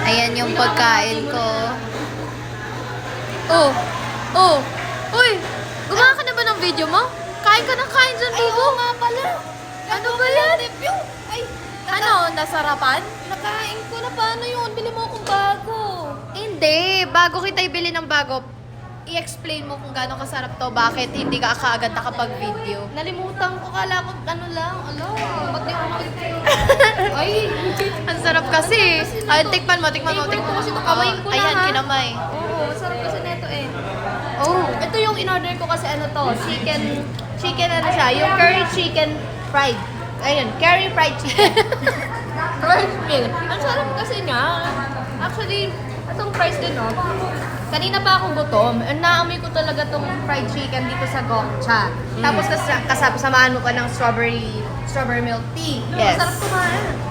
Ayan yung pagkain ko. Oh! Oh! Uy! Gumawa ka na ba ng video mo? Kain ka ng kain dyan, Bubo? Oo nga pala. Ano ba yan? Ay, Ano? Nasarapan? nakain ko na. Paano yun? Bili mo akong bago. Hindi. Bago kita ibili ng bago, i-explain mo kung gaano kasarap to, bakit hindi ka kaagad nakapag-video. Nalimutan ko. Kala ko ano lang. Ba't di ako Ay! Ang sarap kasi. Ay, tikman mo. Favorite ko kasi ito. Kamay ko na, Ayan, ha? kinamay. Oo, sarap kasi neto eh. Oh. Ito yung in-order ko kasi ano to, chicken ano siya, yung curry chicken fried. Ayun, curry fried chicken. Rice meal. Ang sarap kasi niya. Actually, itong price din, no? Kanina pa akong gutom. Naamoy ko talaga tong fried chicken dito sa Gongcha. Tapos kasama mo pa ng strawberry milk tea. Yes. Masarap kumain.